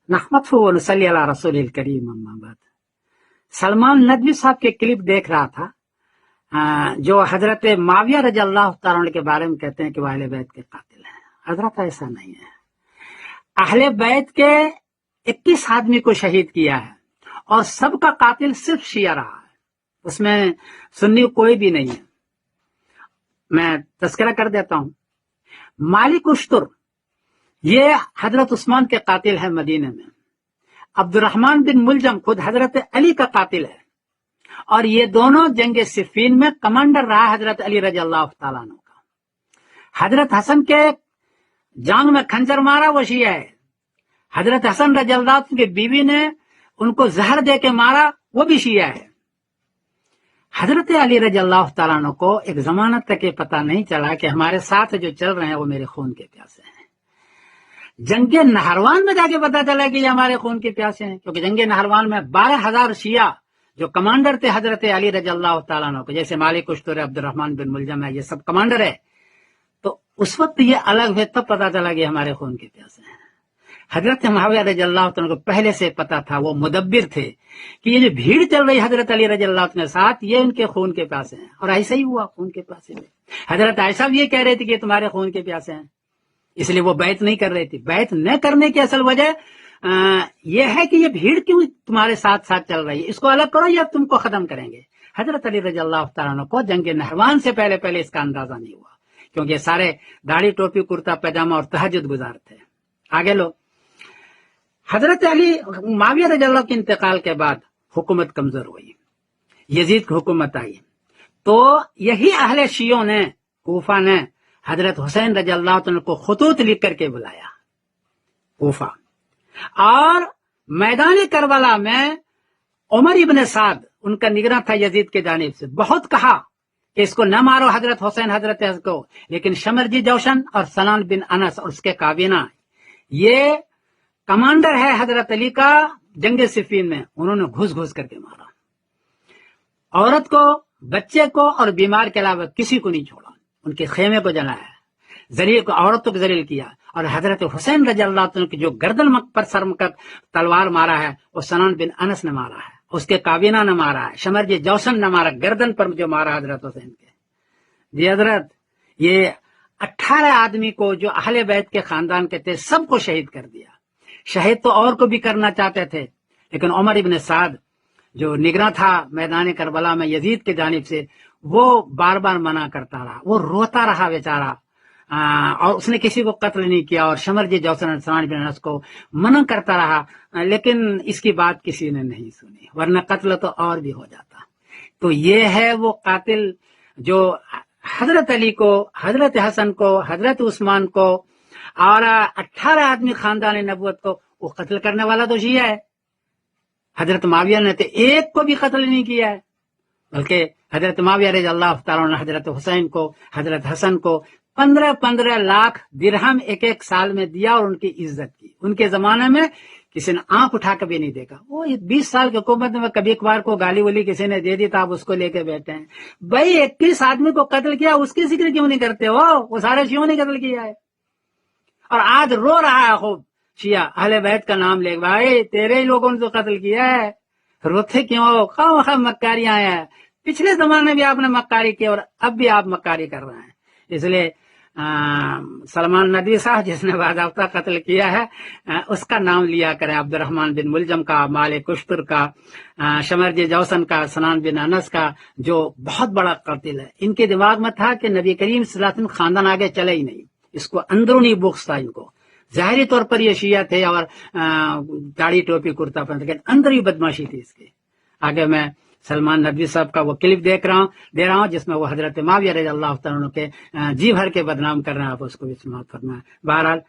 नहमदुहु व नसल्ली अला रसूलिल करीम अम्मा बाद। सलमान नदवी साहब के क्लिप देख रहा था, जो हजरत माविया रजी अल्लाह तआला अन्हु के बारे में कहते हैं कि वो अहले बैत के कातिल हैं। हजरत ऐसा नहीं है। अहले बैत के 21 आदमी को शहीद किया है और सबका कातिल सिर्फ शिया रहा है, उसमें सुन्नी कोई भी नहीं है। मैं तस्करा कर देता हूं। मालिक उश्तुर ये हजरत उस्मान के कातिल है मदीने में। अब्दुर्रहमान बिन मुलजम खुद हजरत अली का कातिल है और ये दोनों जंग सिफीन में कमांडर रहा हजरत अली रजी अल्लाह तआला अन्हु का। हजरत हसन के जांग में खंजर मारा वो शिया है। हजरत हसन रजी अल्लाह की बीवी ने उनको जहर दे के मारा, वो भी शिया है। हजरत अली रजी अल्लाह तआला अन्हु को एक जमानत तक ये पता नहीं चला कि हमारे साथ जो चल रहे हैं वो मेरे खून के प्यासे हैं। जंगे नहरवान में जाके पता चला कि ये हमारे खून के प्यासे हैं, क्योंकि जंगे नहरवान में 12,000 शिया जो कमांडर थे हजरत अली रजी अल्लाह तआला अन्हु के, जैसे मालिक उश्तुर है, अब्दुर्रहमान बिन मुलजम है, ये सब कमांडर है। तो उस वक्त ये अलग हुए, तब पता चला कि हमारे खून के प्यासे हैं। हजरत मुआविया रजी अल्लाह तआला को पहले से पता था, वो मुदब्बिर थे कि ये जो भीड़ चल रही हजरत अली रजी अल्लाह के साथ, ये इनके खून के प्यासे हैं। और ऐसा ही हुआ, खून के प्यासे में हजरत आयशा भी ये कह रही थी कि तुम्हारे खून के प्यासे हैं, इसलिए वो बैत नहीं कर रही थी। बैत न करने की असल वजह यह है कि ये भीड़ क्यों तुम्हारे साथ साथ चल रही है, इसको अलग करो या तुमको खत्म करेंगे। हजरत अली रजी अल्लाह तआला अन्हु को जंग नहरवान से पहले पहले इसका अंदाजा नहीं हुआ, क्योंकि सारे दाढ़ी टोपी कुर्ता पैजामा और तहज्जुद गुजार थे। आगे लो, हजरत अली मुआविया रजी अल्लाह के इंतकाल के बाद हुकूमत कमजोर हुई, यजीद की हुकूमत आई, तो यही अहले शियों ने, कूफा ने हजरत हुसैन रजी अल्लाह तआला को खतूत लिख करके बुलाया कूफा, और मैदान करबला में उमर इब्न साद उनका निगरान था यजीद के जानिब से, बहुत कहा कि इसको न मारो हजरत हुसैन हजरत को, लेकिन शमरजी जौशन और सनान बिन अनस और उसके काबीना, ये कमांडर है हजरत अली का जंग सिफीन में, उन्होंने घुस घुस करके मारा। औरत को, बच्चे को और बीमार के अलावा किसी को नहीं छोड़ा, उनके खेमे को जलाया, जरिए को औरतों को जलील किया। और हजरत हुसैन रजी अल्लाह तआला की जो गर्दन पर सर कर तलवार मारा है, वो सनान बिन अनस ने मारा है, उसके काबीना ने मारा है, शमरजी जौसन ने मारा, गर्दन पर जो मारा हजरत हुसैन के। जी हजरत, ये 18 आदमी को जो अहले बैत के खानदान के थे सबको शहीद कर दिया। शहीद तो और को भी करना चाहते थे, लेकिन उमर इब्न साद जो निगरान था मैदान करबला में यजीद के जानिब से, वो बार बार मना करता रहा, वो रोता रहा बेचारा, और उसने किसी को कत्ल नहीं किया। और शमरजी जौसन सनान बिन अनस को मना करता रहा, लेकिन इसकी बात किसी ने नहीं सुनी, वरना कत्ल तो और भी हो जाता। तो ये है वो कातिल जो हजरत अली को, हजरत हसन को, हजरत उस्मान को और 18 आदमी खानदान नबूवत को वो कत्ल करने वाला तो शिया है। हजरत मुआविया ने तो एक को भी कत्ल नहीं किया है, बल्कि हजरत मुआविया रज़ी अल्लाह तआला अन्हु हजरत हुसैन को, हजरत हसन को 15-15 लाख दिरहम एक एक साल में दिया और उनकी इज्जत की। उनके जमाने में किसी ने आंख उठा कभी नहीं देखा। वो 20 साल की हुकूमत में कभी कभार को गाली वली किसी ने दे दी तो आप उसको लेके बैठे हैं। भाई 21 आदमी को कत्ल किया, उसकी जिक्र क्यों नहीं करते हो? वो सारे शियों ने कत्ल किया है। और आज रो रहा है खूब शिया, अहले बैत का नाम ले, भाई तेरे ही लोगों ने तो कत्ल किया है, रोते क्यों हो? खाम मक्कारियां हैं। पिछले जमाने में भी आपने मक्कारी की और अब भी आप मक्कारी कर रहे हैं। इसलिए सलमान नदवी साहब जिसने बाज़ाब्ता कत्ल किया है, उसका नाम लिया करें, अब्दुर्रहमान बिन मुलजम का, मालिक उश्तुर का, शमरजी जौसन का, सनान बिन अनस का, जो बहुत बड़ा कातिल है। इनके दिमाग में था कि नबी करीम सल्लल्लाहु अलैहि वसल्लम खानदान आगे चले ही नहीं, इसको अंदरूनी बुग़्ज़ था इनको। ज़ाहिरी तौर पर ये शिया थे और दाढ़ी टोपी कुर्ता पहनते, लेकिन अंदर ही बदमाशी थी इसकी। आगे मैं सलमान नदवी साहब का वो क्लिप दे रहा हूँ जिसमें वो हजरत मुआविया रज़ी अल्लाह तआला अन्हु के जी भर के बदनाम कर रहे हैं, आप उसको भी समाप्त करना है। बहरहाल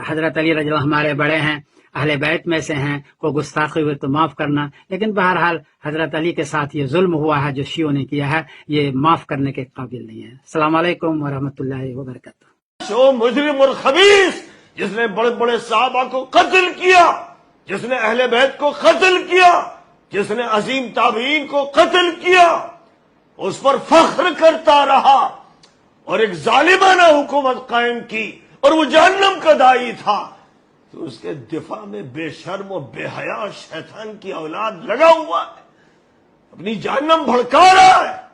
हजरत अली रज़ी अल्लाह हमारे बड़े हैं, अहले बैत में से हैं, को गुस्ताखी हुए तो माफ करना, लेकिन बहरहाल हजरत अली के साथ ये जुल्म हुआ है जो शियों ने किया है, ये माफ करने के काबिल नहीं है। अस्सलाम वालेकुम व रहमतुल्लाहि व बरकातुहू। शो मुजरिम और खबीस जिसने बड़े बड़े सहाबा को कत्ल किया, जिसने अहले बैत को कत्ल किया, जिसने अजीम ताबीन को कत्ल किया, उस पर फख्र करता रहा और एक जालिमाना हुकूमत कायम की, और वो जहन्नम का दाई था। تو اس کے دفاع میں بے شرم و بے حیا شیطان کی اولاد لگا ہوا ہے، اپنی جہنم بھڑکا رہا ہے.